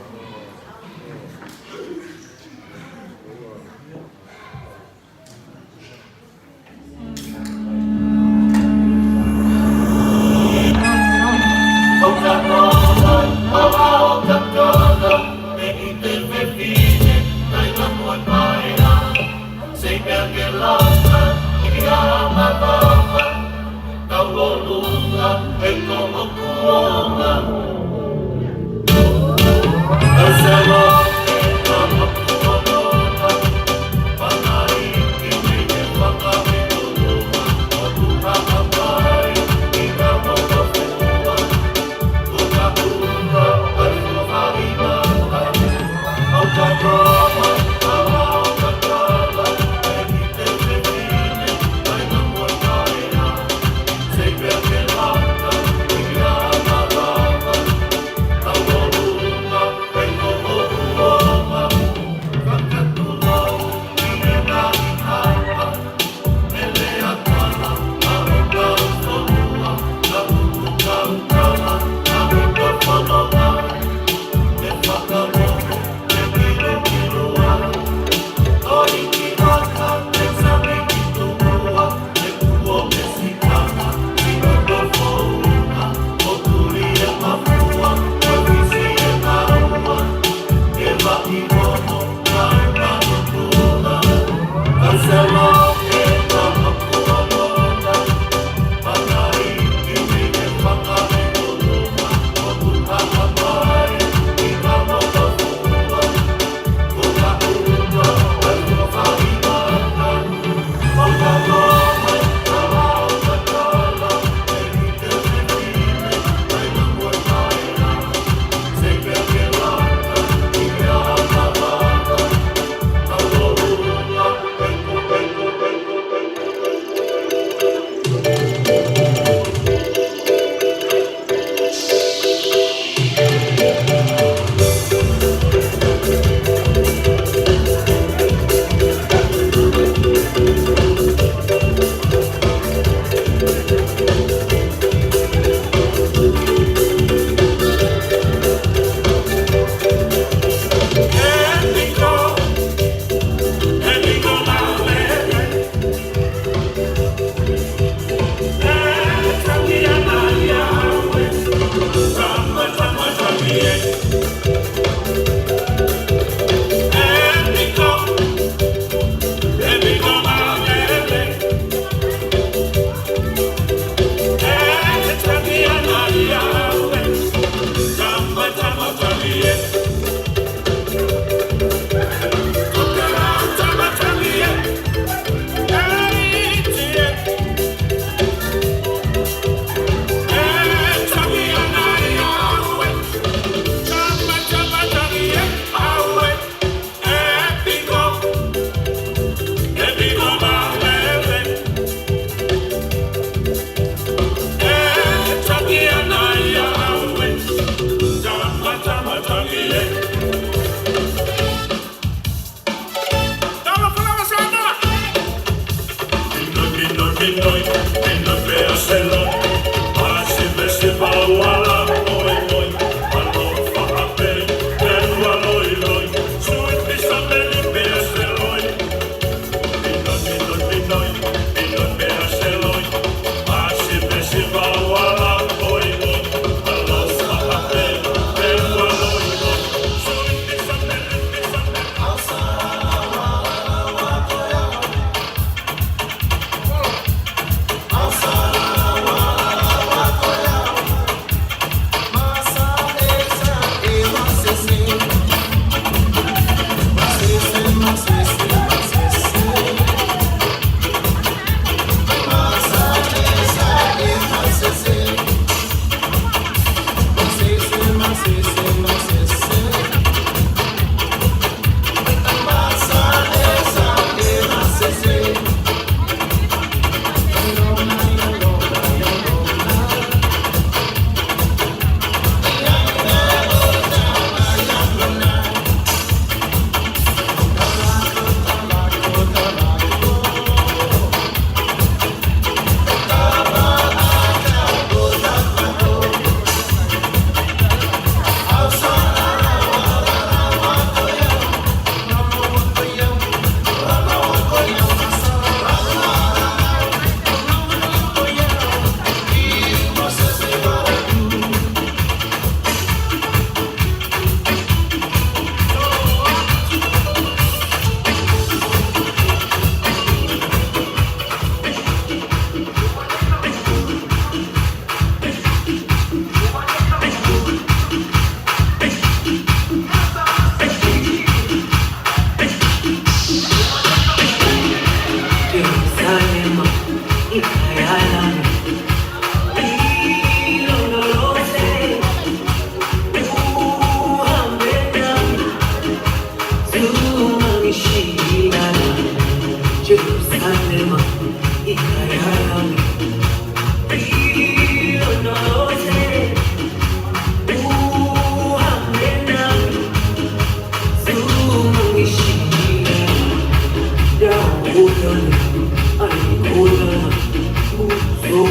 Oh,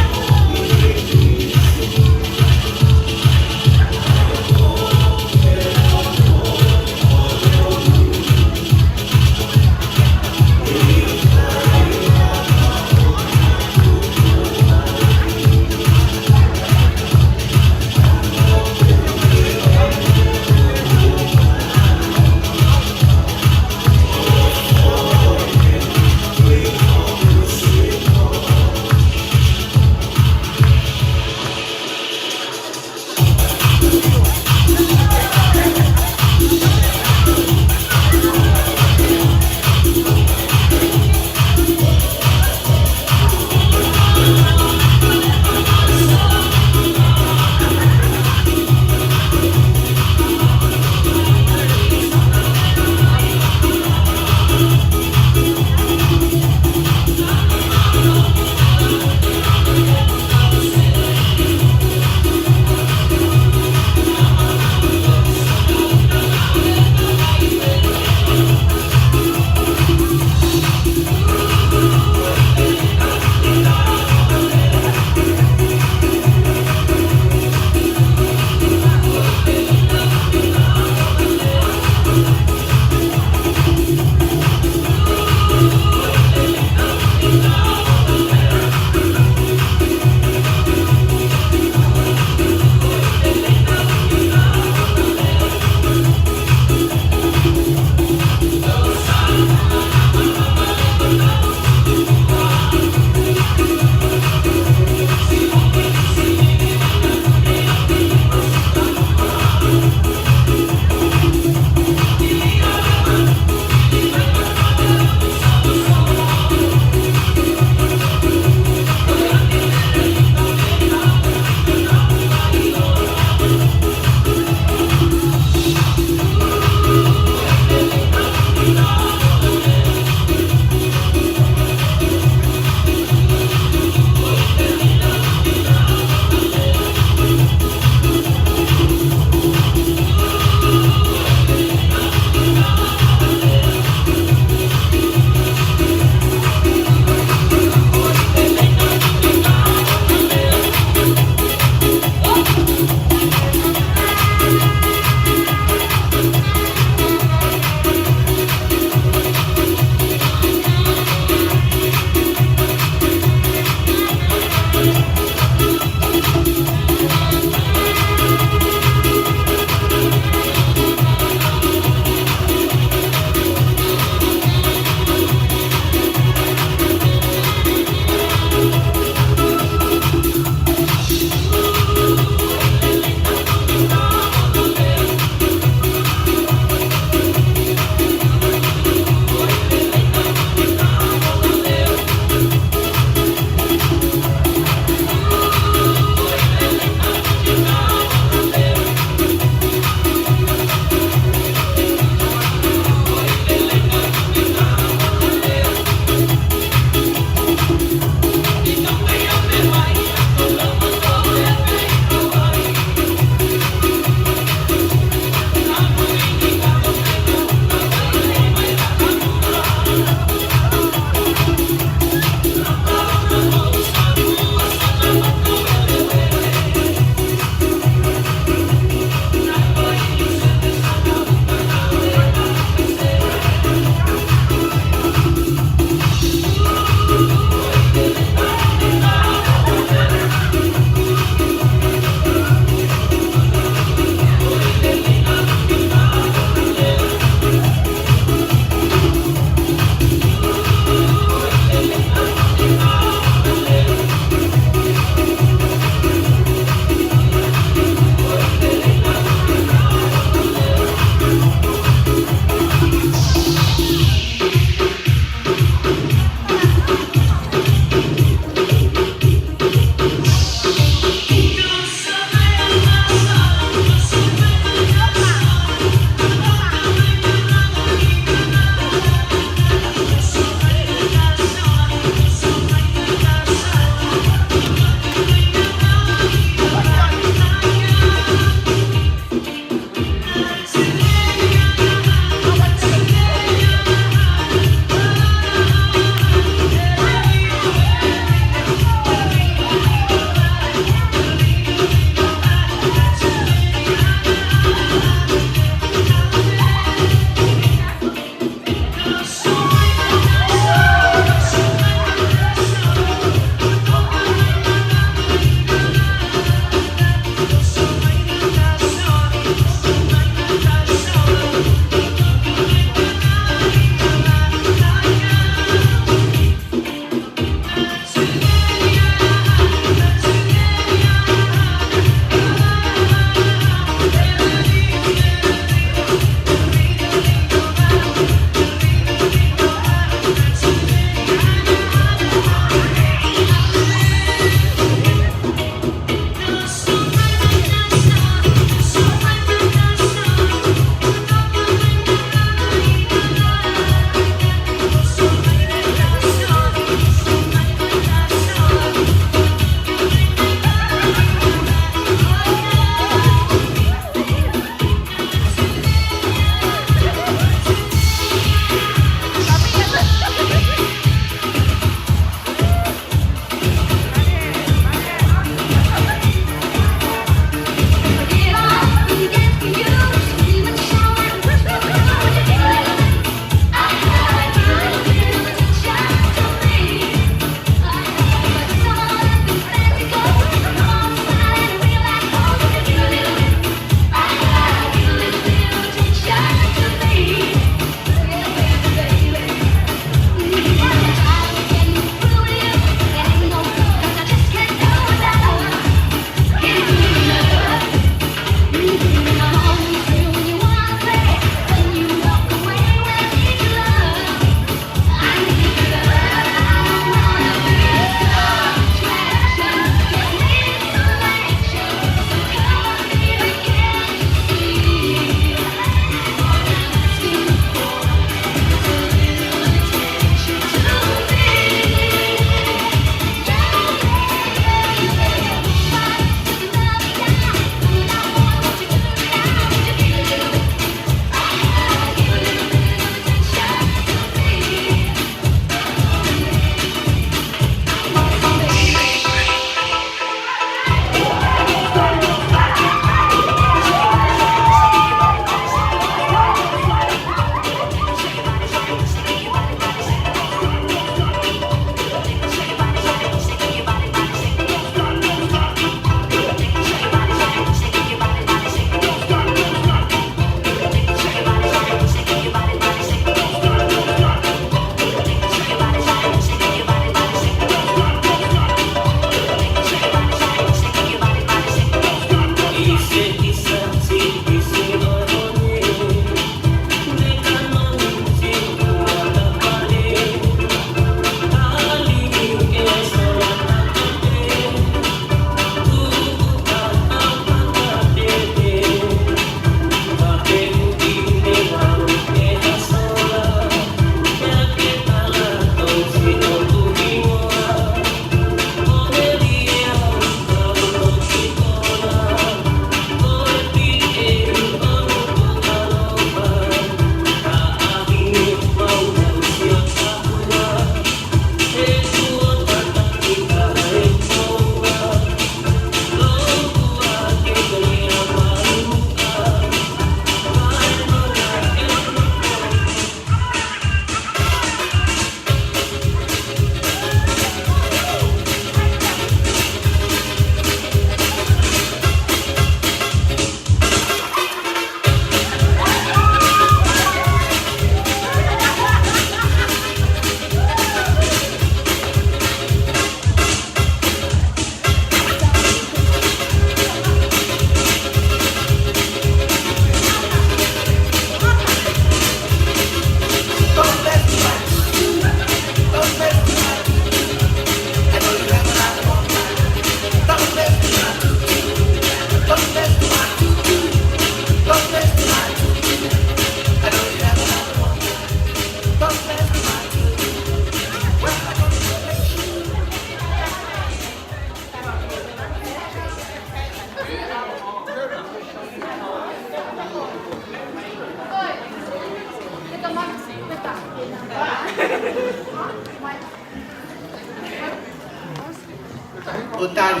O tāli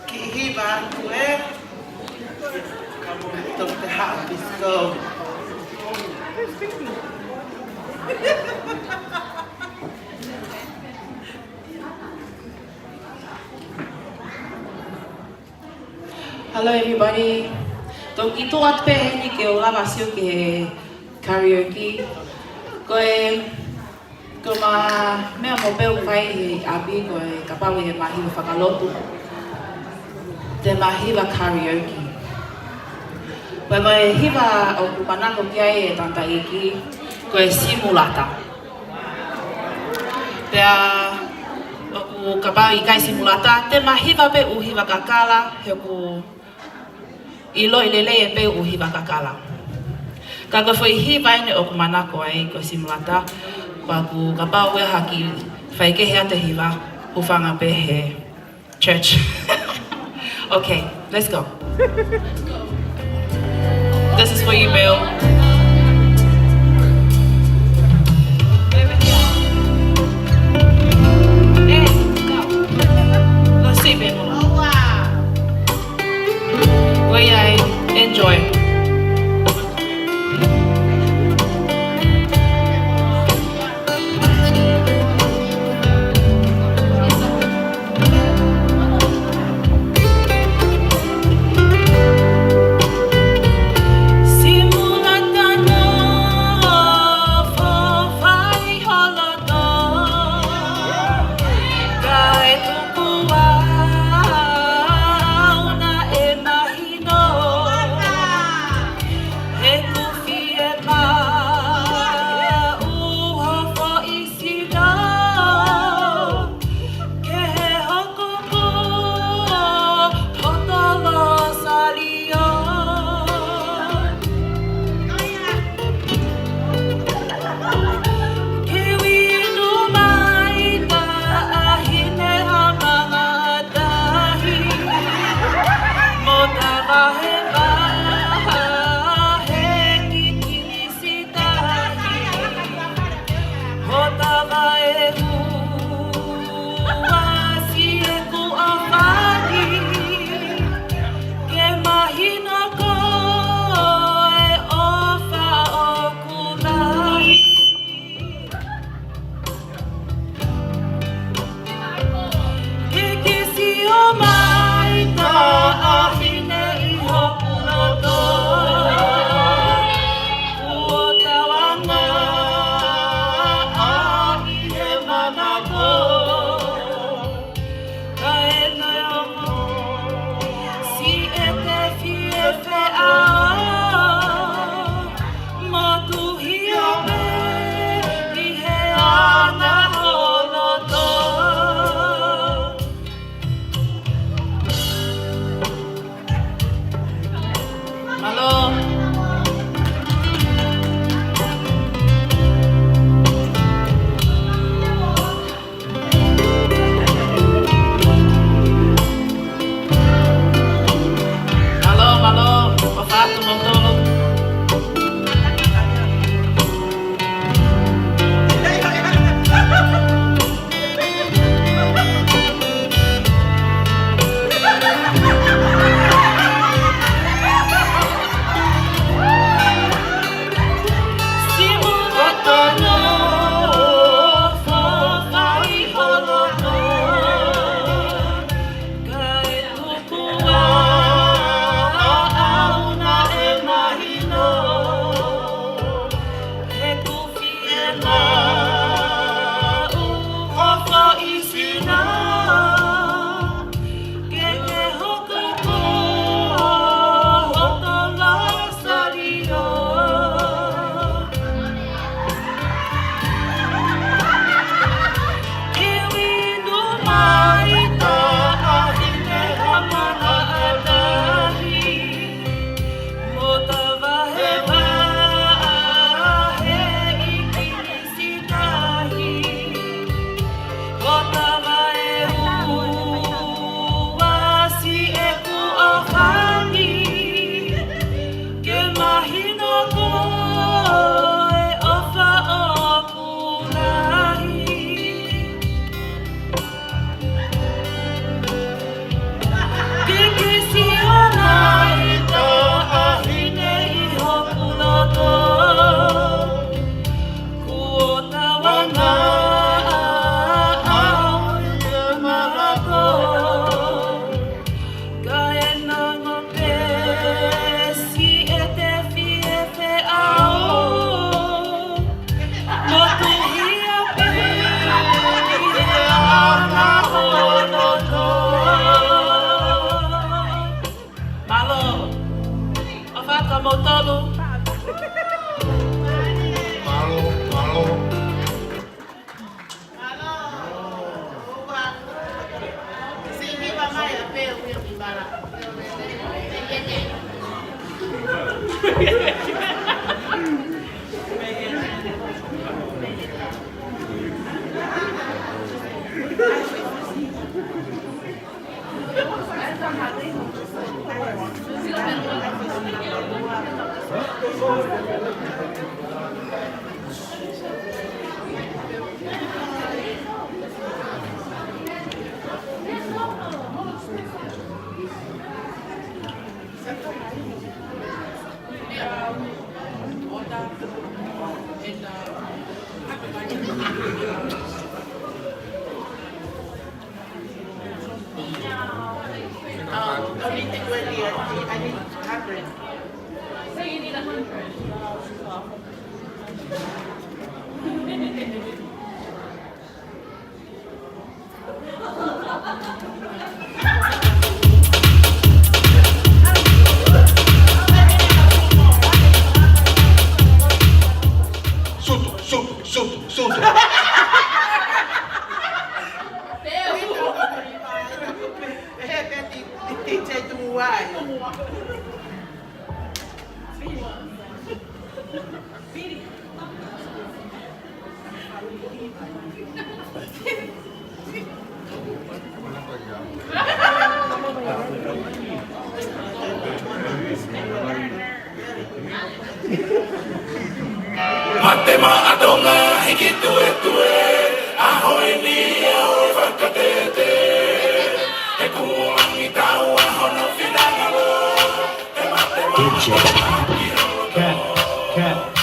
ki hiwa aku Tok te haapisko. Hello everybody. Tok ito at peheni ke o lava sio ke karaoke. Ko mea mo peu whai he abi koe ka pau he mahiwa whakalotu. Te mahiwa karaoke. Koe koe hiwa o kumanako kia e tanta iki koe simulata. Pea o ku ka pau i kai simulata te mahiwa pe uhiwa kakala he ku ilo i lele e pe uhiwa kakala. Ka koe whai hiwa ine o kumanako ai koe simulata Paku kapau we haki whaike hea te hiwa hufanga pe he church. Okay, let's go. This is for you, Bill. Let's see, Bill. Oh, wow. Well, yeah, enjoy. Kamotolu. Malo, malo. I need to 20. I need 100. So you need 100. Suto. Matema atonga hiki tue ahoi ni ahoi whakatete e kuangi tau ahono whingalo e matema Cat.